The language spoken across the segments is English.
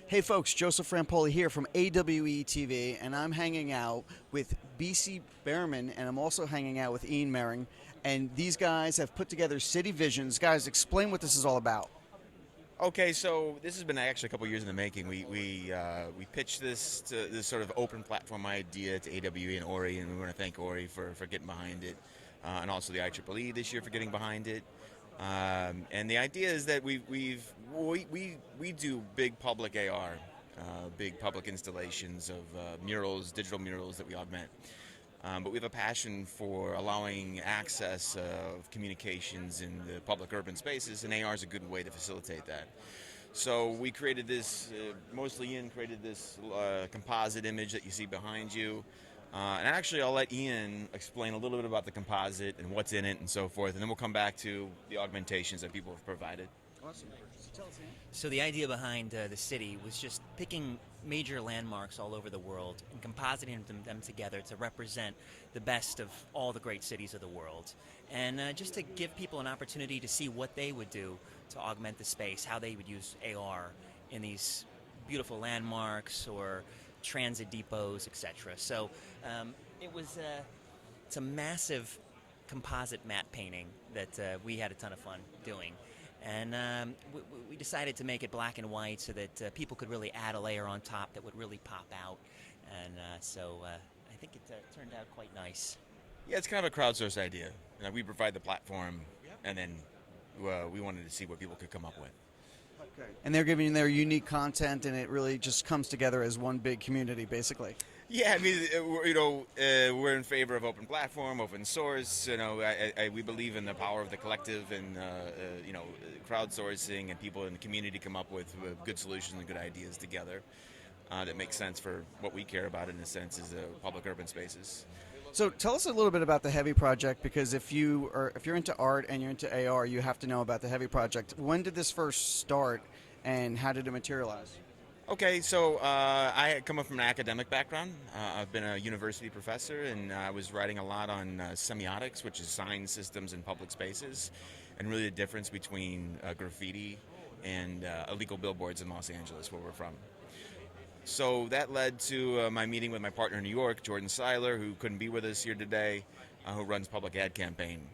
Hey folks, Joseph Frampoli here from AWE TV, and I'm hanging out with BC Biermann, and I'm also hanging out with Ian Merring, and these guys have put together City Visions. Guys, explain what this is all about. Okay, so this has been actually a couple years in the making. We pitched this sort of open platform idea to AWE and Ori, and we want to thank Ori for getting behind it, and also the IEEE this year for getting behind it. And the idea is that we do big public AR, big public installations of murals, digital murals that we augment. But we have a passion for allowing access of communications in the public urban spaces, and AR is a good way to facilitate that. So we created this, mostly Ian created this composite image that you see behind you. And actually I'll let Ian explain a little bit about the composite and what's in it and so forth, and then we'll come back to the augmentations that people have provided. Awesome. Tell us, Ian. So the idea behind the city was just picking major landmarks all over the world and compositing them together to represent the best of all the great cities of the world. And just to give people an opportunity to see what they would do to augment the space, how they would use AR in these beautiful landmarks or transit depots, etc. So it's a massive composite matte painting that we had a ton of fun doing. And we decided to make it black and white so that people could really add a layer on top that would really pop out. And so I think it turned out quite nice. Yeah, it's kind of a crowdsourced idea. We provide the platform, and then we wanted to see what people could come up with. Okay. And they're giving their unique content, and it really just comes together as one big community, basically. Yeah, I mean, we're in favor of open platform, open source. We believe in the power of the collective, and crowdsourcing and people in the community come up with good solutions and good ideas together that make sense for what we care about. In a sense, is public urban spaces. So tell us a little bit about the Heavy Project, because if you're into art and you're into AR, you have to know about the Heavy Project. When did this first start, and how did it materialize? Okay, so I come up from an academic background. I've been a university professor, and I was writing a lot on semiotics, which is sign systems in public spaces, and really the difference between graffiti and illegal billboards in Los Angeles, where we're from. So that led to my meeting with my partner in New York, Jordan Seiler, who couldn't be with us here today, who runs Public Ad Campaign,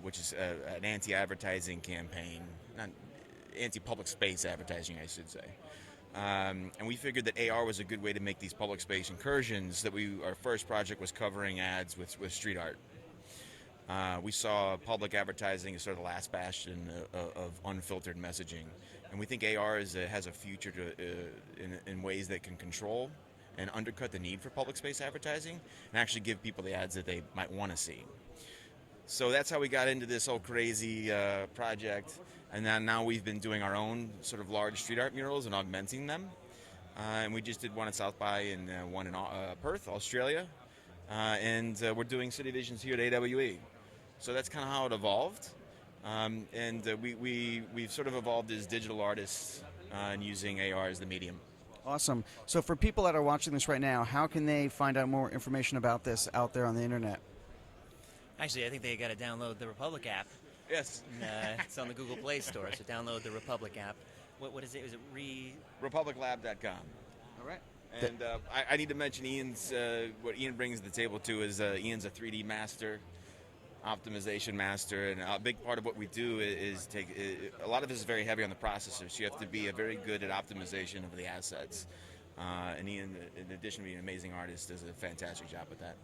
which is an anti-advertising campaign, not anti-public space advertising, I should say. And we figured that AR was a good way to make these public space incursions. Our first project was covering ads with street art. We saw public advertising as sort of the last bastion of unfiltered messaging, and we think AR has a future in ways that can control and undercut the need for public space advertising and actually give people the ads that they might want to see. So that's how we got into this whole crazy project, and then now we've been doing our own sort of large street art murals and augmenting them. And we just did one at South by and one in Perth, Australia, and we're doing City Visions here at AWE. So that's kind of how it evolved, and we've sort of evolved as digital artists and using AR as the medium. Awesome. So for people that are watching this right now, how can they find out more information about this out there on the internet? Actually, I think they got to download the Republic app. Yes. And, it's on the Google Play Store, so download the Republic app. What is it? Is it RepublicLab.com. All right. And I need to mention Ian's, what Ian brings to the table too is Ian's a 3D master, optimization master, and a big part of what we do is a lot of this is very heavy on the processors. So you have to be very good at optimization of the assets. And Ian, in addition to being an amazing artist, does a fantastic job with that.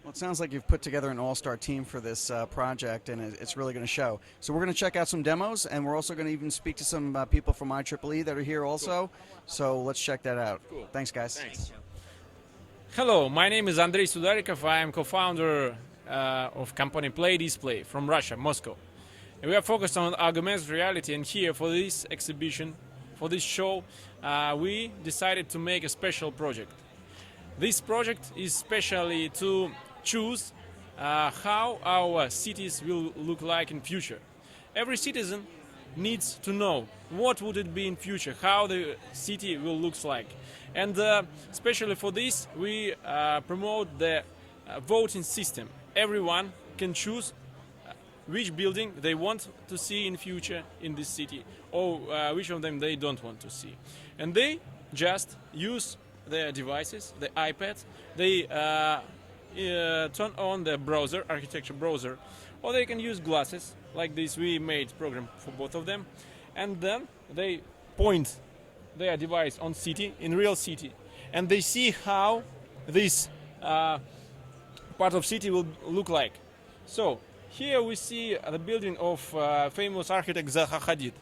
Well, it sounds like you've put together an all-star team for this project, and it's really going to show. So we're going to check out some demos, and we're also going to even speak to some people from IEEE that are here also. Cool. So let's check that out. Cool. Thanks, guys. Thanks. Hello, my name is Andrei Sudarikov. I am co-founder of company Play Display from Russia, Moscow. And we are focused on augmented reality, and here for this exhibition, for this show, we decided to make a special project. This project is specially to choose how our cities will look like in future. Every citizen needs to know what would it be in future, how the city will look like. And especially for this, we promote the voting system. Everyone can choose which building they want to see in future in this city, or which of them they don't want to see. And they just use their devices, the iPads. They turn on the browser, architecture browser, or they can use glasses like this. We made program for both of them, and then they point their device on city, in real city, and they see how this part of city will look like. So here we see the building of famous architect Zaha Hadid.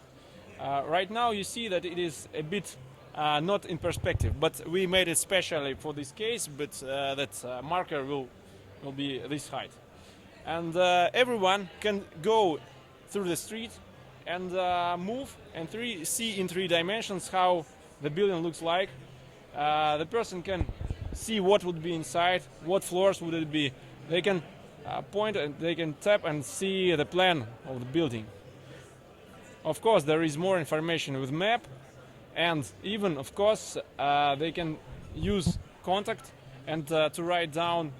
Right now you see that it is a bit not in perspective, but we made it specially for this case, but that marker will be this height. And everyone can go through the street and move and see in 3 dimensions how the building looks like. The person can see what would be inside, what floors would it be. They can point and they can tap and see the plan of the building. Of course, there is more information with map, and even, of course, they can use contact and to write down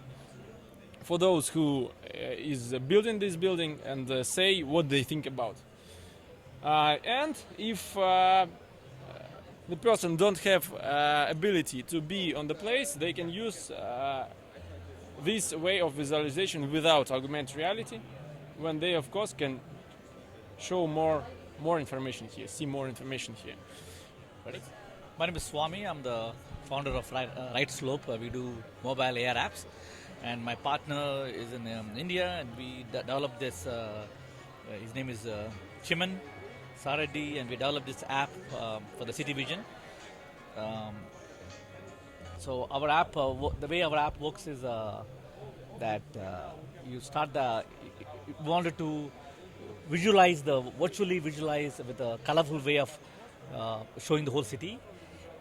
for those who is building this building and say what they think about. And if the person don't have ability to be on the place, they can use this way of visualization without augmented reality, when they, of course, can show more information here, see more information here. Ready? My name is Swami. I'm the founder of Right Slope. We do mobile AR apps, and my partner is in India, and we developed this. His name is Chiman Saradi, and we developed this app for the City Vision. So our app, the way our app works is that you start we wanted to virtually visualize with a colorful way of showing the whole city.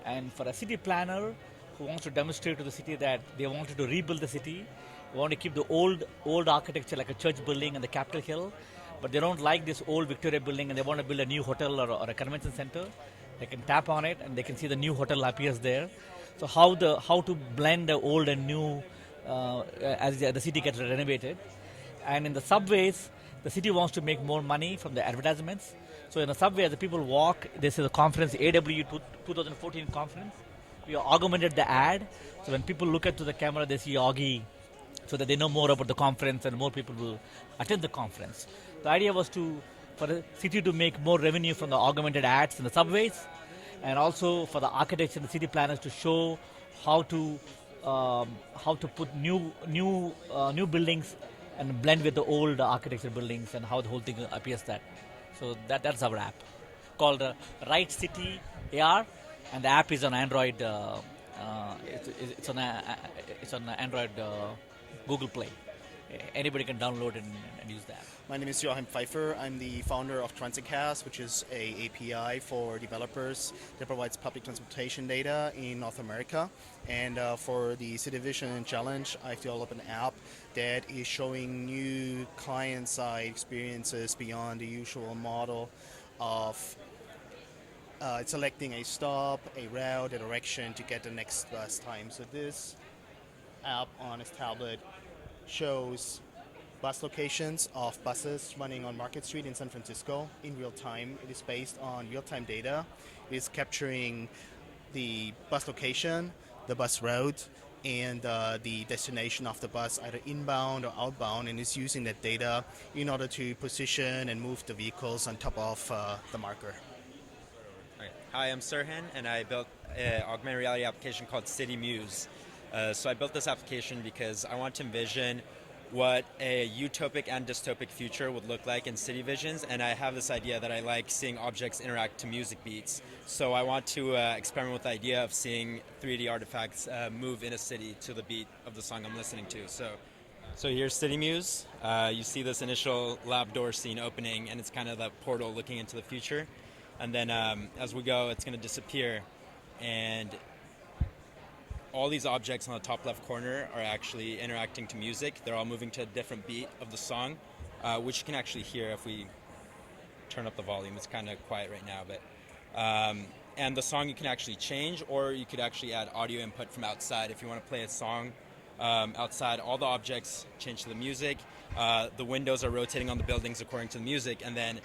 And for a city planner who wants to demonstrate to the city that they wanted to rebuild the city, they want to keep the old architecture like a church building and the Capitol Hill, but they don't like this old Victoria building and they want to build a new hotel or a convention center. They can tap on it and they can see the new hotel appears there. So how to blend the old and new as the city gets renovated. And in the subways, the city wants to make more money from the advertisements. So in the subway, as the people walk, this is a conference, AW 2014 conference. We augmented the ad. So when people look into the camera, they see Augie, so that they know more about the conference and more people will attend the conference. The idea was for the city to make more revenue from the augmented ads in the subways, and also for the architects and the city planners to show how to put new buildings and blend with the old architecture buildings and how the whole thing appears that. So that's our app called Right City AR, and the app is on Android. It's on Android Google Play. Anybody can download and use that. My name is Joachim Pfeiffer. I'm the founder of Transitcast, which is a API for developers that provides public transportation data in North America. And for the City Vision Challenge, I've developed an app that is showing new client-side experiences beyond the usual model of selecting a stop, a route, a direction to get the next bus time. So this app on its tablet shows bus locations of buses running on Market Street in San Francisco in real time. It is based on real-time data. It is capturing the bus location, the bus route, and the destination of the bus, either inbound or outbound, and is using that data in order to position and move the vehicles on top of the marker. Hi, I'm Sirhan, and I built an augmented reality application called City Muse. So I built this application because I want to envision what a utopic and dystopic future would look like in city visions, and I have this idea that I like seeing objects interact to music beats. So I want to experiment with the idea of seeing 3D artifacts move in a city to the beat of the song I'm listening to. So here's City Muse. You see this initial lab door scene opening, and it's kind of the portal looking into the future. And then as we go, it's going to disappear, and all these objects on the top left corner are actually interacting to music. They're all moving to a different beat of the song, which you can actually hear if we turn up the volume. It's kind of quiet right now, but and the song you can actually change, or you could actually add audio input from outside. If you want to play a song outside, all the objects change to the music, The windows are rotating on the buildings according to the music, and then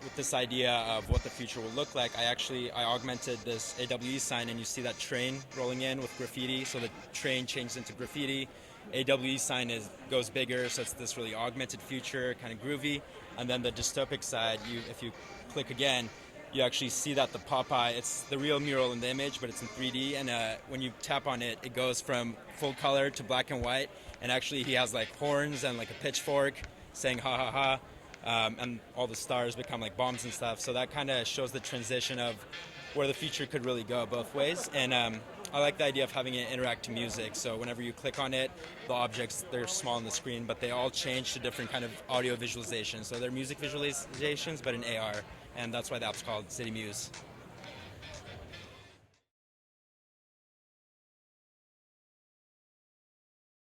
with this idea of what the future will look like, I augmented this AWE sign, and you see that train rolling in with graffiti. So the train changes into graffiti. AWE sign goes bigger, so it's this really augmented future, kind of groovy. And then the dystopic side, if you click again, you actually see that the Popeye, it's the real mural in the image, but it's in 3D. And when you tap on it, it goes from full color to black and white. And actually, he has like horns and like a pitchfork saying ha ha ha. And all the stars become like bombs and stuff. So that kind of shows the transition of where the future could really go both ways. And I like the idea of having it interact to music. So whenever you click on it, the objects, they're small on the screen, but they all change to different kind of audio visualizations. So they're music visualizations, but in AR. And that's why the app's called City Muse.